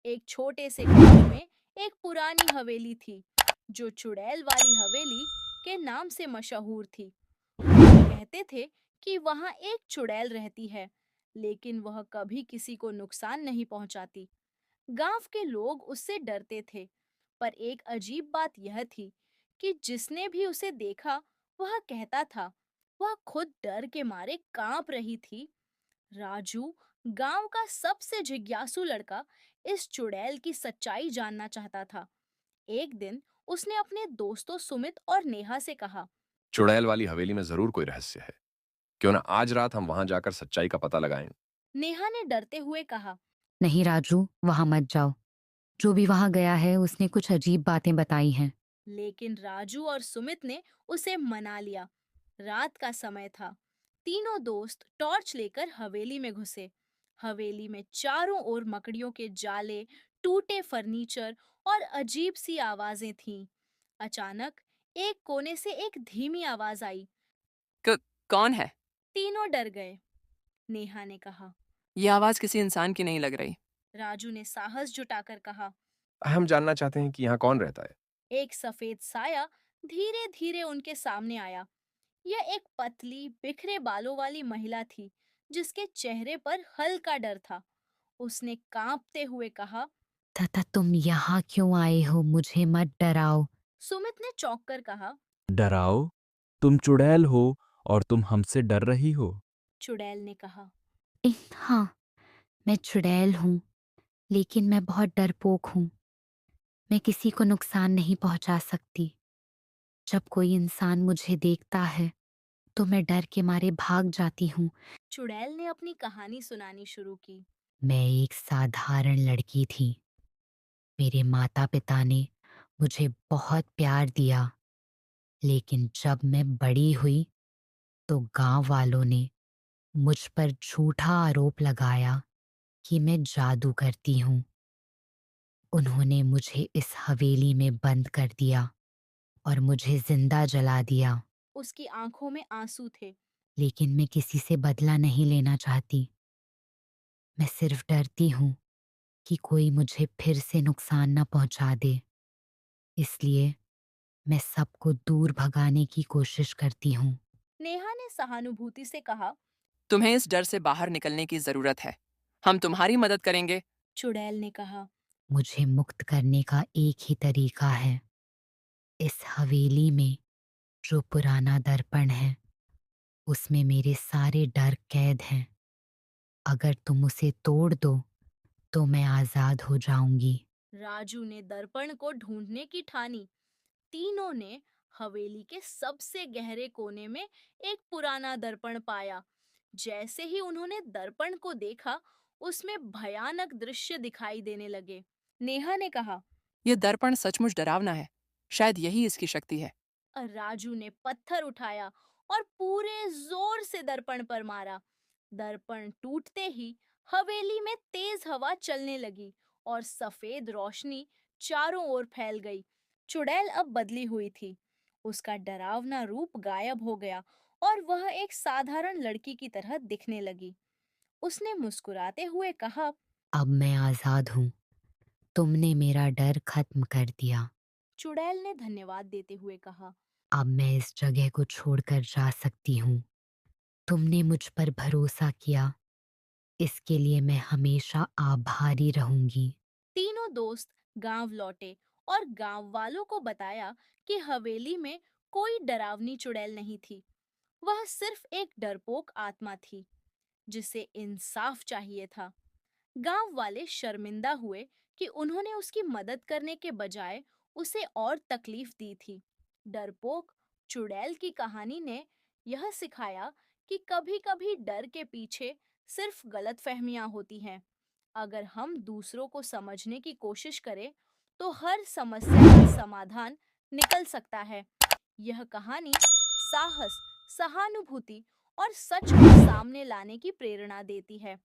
एक छोटे से गांव में एक पुरानी हवेली थी जो चुड़ैल वाली हवेली के नाम से मशहूर थी। कहते थे कि वहां एक चुड़ैल रहती है, लेकिन वह कभी किसी को नुकसान नहीं पहुंचाती। गांव के लोग उससे डरते थे, पर एक अजीब बात यह थी कि जिसने भी उसे देखा वह कहता था वह खुद डर के मारे कांप रही थी। राजू, गांव का सबसे जिज्ञासु लड़का, इस चुड़ैल की सच्चाई जानना चाहता था। एक दिन उसने अपने दोस्तों सुमित और नेहा से कहा। चुड़ैल वाली हवेली में जरूर कोई रहस्य है। क्यों ना आज रात हम वहां जाकर सच्चाई का पता लगाएं। नेहा ने डरते हुए कहा। नहीं राजू, वहां मत जाओ। जो भी वहां गया है उसने कुछ अजीब बातें बताई हैं। लेकिन राजू और सुमित ने उसे मना लिया। रात का समय था। तीनों दोस्त टॉर्च लेकर हवेली में घुसे। हवेली में चारों ओर मकड़ियों के जाले, टूटे फर्नीचर और अजीब सी आवाजें थीं। अचानक एक कोने से एक धीमी आवाज आई। क कौन है? तीनों डर गए। नेहा ने कहा। ये आवाज़ किसी इंसान की नहीं लग रही। राजू ने साहस जुटाकर कहा। हम जानना चाहते हैं कि यहाँ कौन रहता है। एक सफेद साया धीरे धीरे उनके सामने आया। यह एक पतली, बिखरे बालों वाली महिला थी, जिसके चेहरे पर हल्का डर था। उसने कांपते हुए कहा। तथा तुम यहाँ क्यों आए हो? मुझे मत डराओ। सुमित ने चौंक कर कहा। डराओ? तुम चुड़ैल हो और तुम हमसे डर रही हो। चुड़ैल ने कहा। हाँ, मैं चुड़ैल हूँ, लेकिन मैं बहुत डरपोक हूँ। मैं किसी को नुकसान नहीं पहुंचा सकती। जब कोई इंसान मुझे देखता है तो मैं डर के मारे भाग जाती हूँ। चुड़ैल ने अपनी कहानी सुनानी शुरू की। मैं एक साधारण लड़की थी। मेरे माता पिता ने मुझे बहुत प्यार दिया, लेकिन जब मैं बड़ी हुई तो गांव वालों ने मुझ पर झूठा आरोप लगाया कि मैं जादू करती हूँ। उन्होंने मुझे इस हवेली में बंद कर दिया और मुझे जिंदा जला दिया। उसकी आंखों में आंसू थे। लेकिन मैं किसी से बदला नहीं लेना चाहती। मैं सिर्फ डरती हूँ कि कोई मुझे फिर से नुकसान न पहुंचा दे। इसलिए मैं सबको दूर भगाने की कोशिश करती हूँ। नेहा ने सहानुभूति से कहा। तुम्हें इस डर से बाहर निकलने की ज़रूरत है। हम तुम्हारी मदद करेंगे। चुड़ैल ने कहा। मुझे मुक्त करने का एक ही तरीका है। इस हवेली में जो पुराना दर्पण है, उसमें मेरे सारे डर कैद हैं। अगर तुम उसे तोड़ दो तो मैं आजाद हो जाऊंगी। राजू ने दर्पण को ढूंढने की ठानी। तीनों ने हवेली के सबसे गहरे कोने में एक पुराना दर्पण पाया। जैसे ही उन्होंने दर्पण को देखा, उसमें भयानक दृश्य दिखाई देने लगे। नेहा ने कहा। ये दर्पण सचमुच डरावना है। शायद यही इसकी शक्ति है। और राजू ने पत्थर उठाया और पूरे जोर से दर्पण पर मारा। दर्पण टूटते ही हवेली में तेज हवा चलने लगी और सफेद रोशनी चारों ओर फैल गई। चुड़ैल अब बदली हुई थी। उसका डरावना रूप गायब हो गया और वह एक साधारण लड़की की तरह दिखने लगी। उसने मुस्कुराते हुए कहा। अब मैं आजाद हूँ। तुमने मेरा डर खत्म कर दिया। चुड़ैल ने धन्यवाद देते हुए कहा। अब मैं इस जगह को छोड़कर जा सकती हूँ। तुमने मुझ पर भरोसा किया, इसके लिए मैं हमेशा आभारी रहूंगी। तीनों दोस्त गांव लौटे और गांव वालों को बताया कि हवेली में कोई डरावनी चुड़ैल नहीं थी। वह सिर्फ एक डरपोक आत्मा थी, जिसे इंसाफ चाहिए था। गांव वाले शर्मिंदा हुए कि उन्होंने उसकी मदद करने के बजाय उसे और तकलीफ दी थी। डरपोक चुड़ैल की कहानी ने यह सिखाया कि कभी-कभी डर के पीछे सिर्फ गलतफहमियां होती हैं। अगर हम दूसरों को समझने की कोशिश करें, तो हर समस्या का समाधान निकल सकता है। यह कहानी साहस, सहानुभूति और सच को सामने लाने की प्रेरणा देती है।